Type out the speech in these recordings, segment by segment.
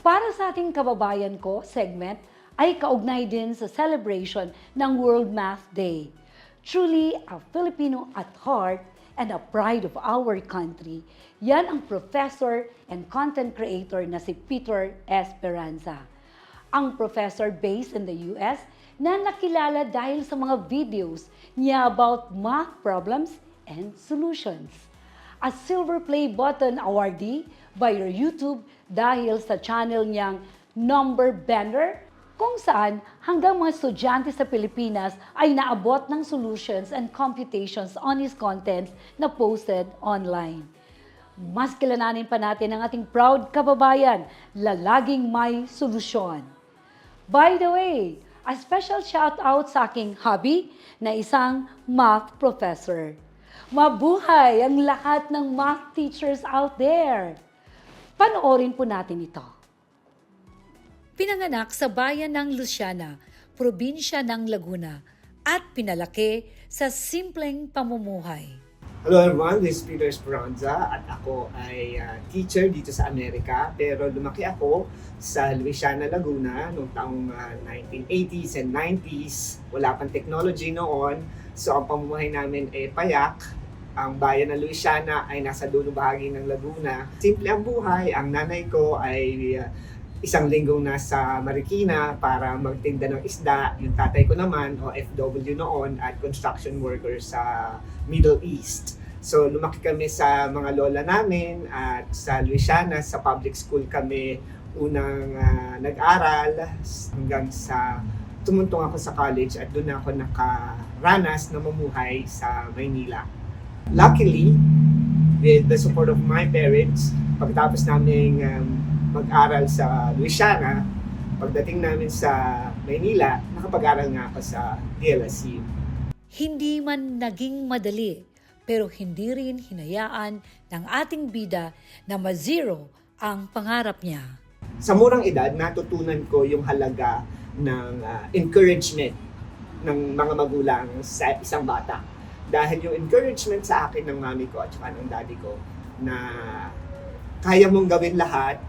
Para sa ating kababayan ko segment ay kaugnay din sa celebration ng World Math Day. Truly a Filipino at heart and a pride of our country. Yan ang professor and content creator na si Peter Esperanza. Ang professor based in the US na nakilala dahil sa mga videos niya about math problems and solutions. A Silver Play Button awardee by your YouTube dahil sa channel niyang Number Bender, kung saan hanggang mga estudyante sa Pilipinas ay naabot ng solutions and computations on his contents na posted online. Mas kilalanin pa natin ang ating proud kababayan, lalaging may solusyon. By the way, a special shout out sa aking hubby na isang math professor. Mabuhay ang lahat ng math teachers out there! Panoorin po natin ito. Pinanganak sa bayan ng Luciana, probinsya ng Laguna, at pinalaki sa simpleng pamumuhay. Hello everyone, this is Peter Esperanza at ako ay teacher dito sa Amerika, pero lumaki ako sa Luciana, Laguna noong taong 1980s and 90s. Wala pang technology noon, so ang pamumuhay namin ay payak. Ang bayan ng Luciana ay nasa dulo bahagi ng Laguna. Simple ang buhay. Ang nanay ko ay isang linggong nasa Marikina para magtinda ng isda. Yung tatay ko naman, OFW noon, at construction worker sa Middle East. So lumaki kami sa mga lola namin at sa Luciana, sa public school kami unang nag-aral hanggang sa tumuntong ako sa college at doon ako nakaranas na mamuhay sa Maynila. Luckily, with the support of my parents, pagtapos naming mag-aral sa Luciana, pagdating namin sa Maynila, nakapag-aral nga ako sa DLSU. Hindi man naging madali, pero hindi rin hinayaan ng ating bida na ma-zero ang pangarap niya. Sa murang edad, natutunan ko yung halaga ng encouragement ng mga magulang sa isang bata. Dahil yung encouragement sa akin ng mami ko at saka ng daddy ko na kaya mong gawin lahat,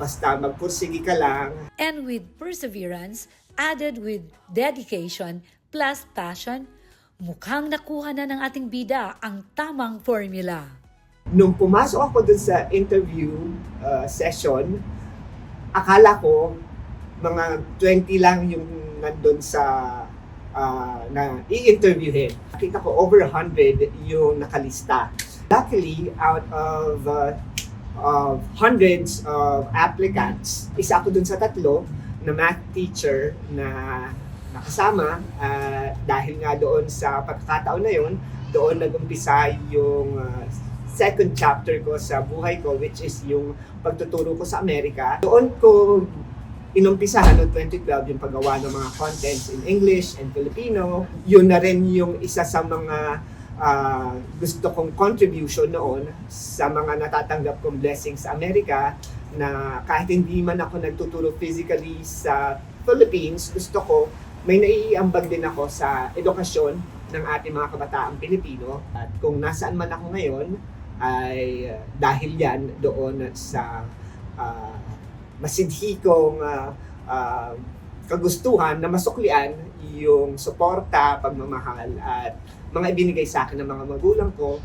basta magpursigi ka lang. And with perseverance, added with dedication plus passion, mukhang nakuha na ng ating bida ang tamang formula. Nung pumasok ako dun sa interview session, akala ko mga 20 lang yung nandun sa na i-interviewin. Nakita ko over 100 yung nakalista. Luckily, out of hundreds of applicants, isa ako dun sa tatlo na math teacher na nakasama. Dahil nga doon sa pagkakataon na yun, doon nag-umpisa yung second chapter ko sa buhay ko, which is yung pagtuturo ko sa Amerika. Doon ko inumpisahan noong 2012 yung paggawa ng mga contents in English and Filipino. Yun na rin yung isa sa mga gusto kong contribution noon sa mga natatanggap kong blessings sa Amerika, na kahit hindi man ako nagtuturo physically sa Philippines, gusto ko may naiiambag din ako sa edukasyon ng ating mga kabataang Pilipino. At kung nasaan man ako ngayon, ay dahil yan doon sa masidhi kong kagustuhan na masuklian yung suporta, pagmamahal at mga ibinigay sa akin ng mga magulang ko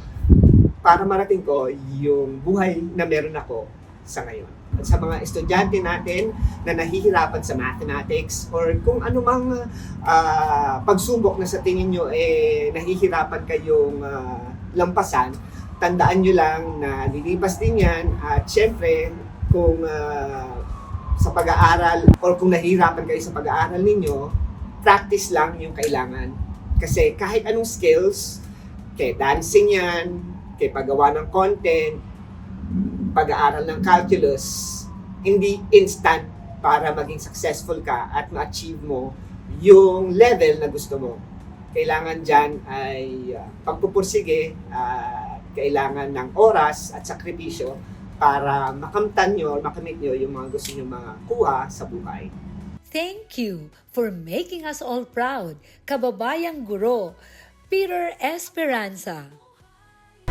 para marating ko yung buhay na meron ako sa ngayon. At sa mga estudyante natin na nahihirapan sa mathematics or kung anumang pagsubok na sa tingin nyo nahihirapan kayong lampasan, tandaan nyo lang na lilipas din yan. At syempre, kung sa pag-aaral or kung nahihirapan kayo sa pag-aaral ninyo, practice lang yung kailangan. Kasi kahit anong skills, kay dancing yan, kay paggawa ng content, pag-aaral ng calculus, hindi instant para maging successful ka at ma-achieve mo yung level na gusto mo. Kailangan dyan ay pagpupursige, kailangan ng oras at sakripisyo para makamtan nyo, makamit nyo yung mga gusto nyo makuha sa buhay. Thank you for making us all proud, kababayang guro, Peter Esperanza.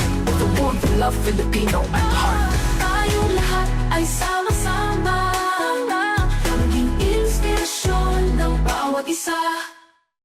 The one who love Filipino at heart. Tayong lahat ay sama-sama. isa